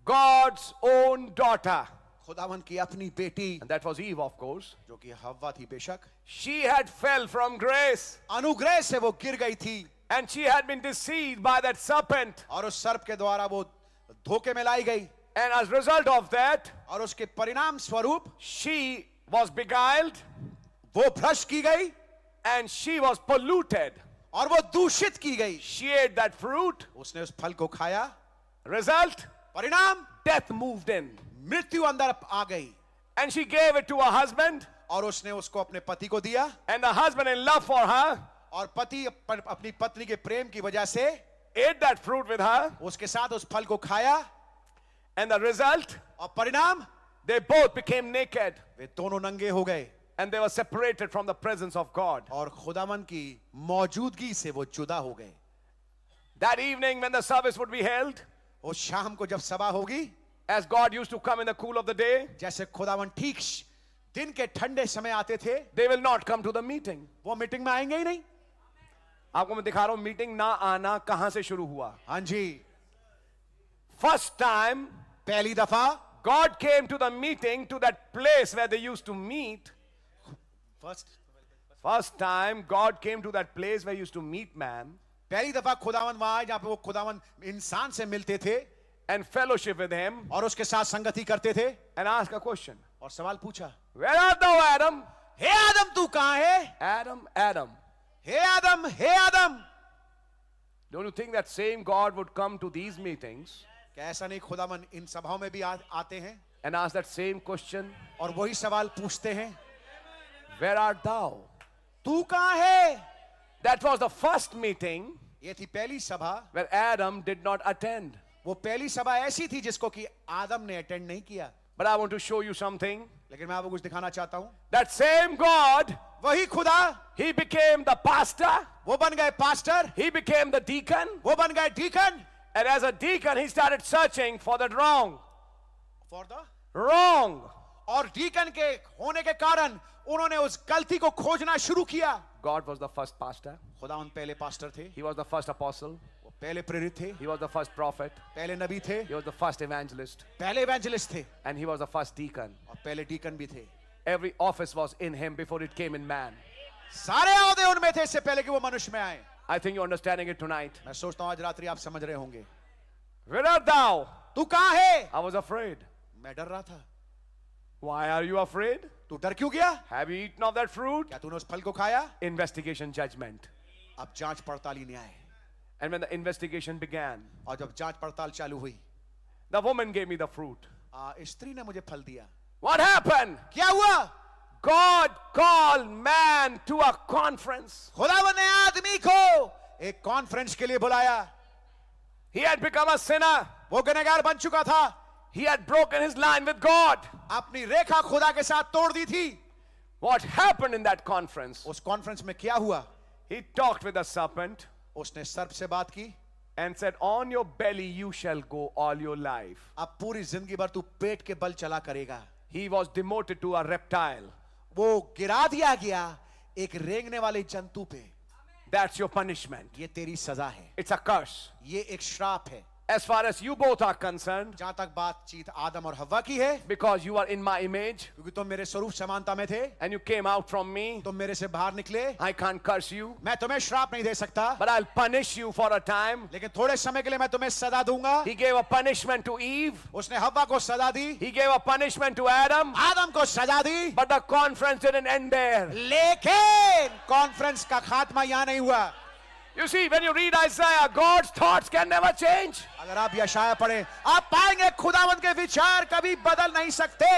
God's own daughter. खुदावन की अपनी बेटी, And that was Eve, of course. जो कि हव्वा थी बेशक, She had fell from grace. अनुग्रह से वो गिर गई थी And she had been deceived by that serpent. और उस सर्प के द्वारा वो धोखे में लाई गई And as a result of that, और उसके परिणाम स्वरूप she was beguiled वो भ्रष्ट की गई and she was polluted. और वो दूषित की गई। She ate that fruit. उसने उस फल को खाया, Result, परिणाम death moved in. मृत्यु अंदर आ गई And she gave it to her husband. और उसने उसको अपने पति को दिया And the husband, in love for her, और पति अपनी पत्नी के प्रेम की वजह से ate that fruit with her. उसके साथ उस फल को खाया And the result, और परिणाम they both became naked. वे दोनों नंगे हो गए And they were separated from the presence of God. और खुदावन की मौजूदगी से वो जुदा हो गए। That evening, when the service would be held, उस शाम को जब सभा होगी, as God used to come in the cool of the day, जैसे खुदावन ठीक दिन के ठंडे समय आते थे, they will not come to the meeting. वो मीटिंग में आएंगे ही नहीं। आपको मैं दिखा रहा हूं मीटिंग ना आना कहां से शुरू हुआ। हाँ जी, First time, पहली दफा God came to the meeting, to that place where they used to meet. First time, God came to that place where he used to meet man पहली दफा खुदावन वहां आए जहां पे वो खुदावन इंसान से मिलते थे and fellowship with him और उसके साथ संगति करते थे and ask a question. और सवाल पूछा, Where art thou, Adam? हे आदम तू कहां है? Adam, Adam. Hey Adam, hey Adam. Don't you think that same God would come to these meetings क्या ऐसा नहीं खुदावन इन सभाओं में भी आते हैं and ask that same question? और वही सवाल पूछते हैं, Where art thou? तू कहां है? That was the first meeting ये थी पहली सभा। where Adam did not attend. वो पहली सभा ऐसी थी जिसको कि आदम ने अटेंड नहीं किया। But I want to show you something. लेकिन मैं आपको कुछ दिखाना चाहता हूं। That same God, वही खुदा, he became the pastor, वो बन गए pastor, he became the deacon, वो बन गए deacon. and as a deacon, he started searching for the wrong. For the Wrong. और डीकन के होने के कारण उन्होंने उस गलती को खोजना शुरू किया। God was the first pastor, खुदा उन पहले पास्टर थे, he was the first apostle, वो पहले प्रेरित थे, he was the first prophet, पहले नबी थे, he was the first evangelist, पहले इवेंजलिस्ट थे and he was the first deacon. और पहले डीकन भी थे। Every office was in him before it came in man. सारे ओहदे उनमें थे इससे पहले कि वो मनुष्य में आए। I think you're understanding it tonight. मैं सोचता हूं आज रात्रि आप समझ रहे होंगे। Where art thou? तू कहां है? I was afraid. मैं डर रहा था। Why are you afraid? तू डर क्यों गया? Have you eaten of that fruit? क्या तूने उस फल को खाया? Investigation, judgment. अब जांच पड़ताल न्याय। And when the investigation began, और जब जांच पड़ताल चालू हुई, the woman gave me the fruit. स्त्री ने मुझे फल दिया। What happened? क्या हुआ? God called man to a conference. खुदावन ने आदमी को एक कॉन्फ्रेंस के लिए बुलाया। He had become a sinner. वो गुनहगार बन चुका था, He had broken his line with God. अपनी रेखा खुदा के साथ तोड़ दी थी। What happened in that conference? उस कॉन्फ्रेंस में क्या हुआ? He talked with the serpent उसने सर्प से बात की, and said, on your belly you shall go all your life. अब पूरी जिंदगी भर तू पेट के बल चला करेगा। He was demoted to a reptile. वो गिरा दिया गया एक रेंगने वाले जंतु पे। That's your punishment. ये तेरी सजा है, It's a curse. ये एक श्राप है। As far as you both are concerned, जहां तक बातचीत आदम और हव्वा की है, because you are in my image क्योंकि तुम मेरे स्वरूप समानता में थे, and you came out from me, तुम मेरे से बाहर निकले, I can't curse you, मैं तुम्हें श्राप नहीं दे सकता, but I'll punish you for a time. लेकिन थोड़े समय के लिए मैं तुम्हें सजा दूंगा। He gave a punishment to Eve. उसने हव्वा को सजा दी, He gave a punishment to Adam. आदम को सजा दी, But the conference didn't end there. लेकिन कॉन्फ्रेंस का खात्मा यहां नहीं हुआ। You see, when you read Isaiah, God's thoughts can never change. अगर आप यशाया पढ़ें, आप पाएंगे खुदावंद के विचार कभी बदल नहीं सकते।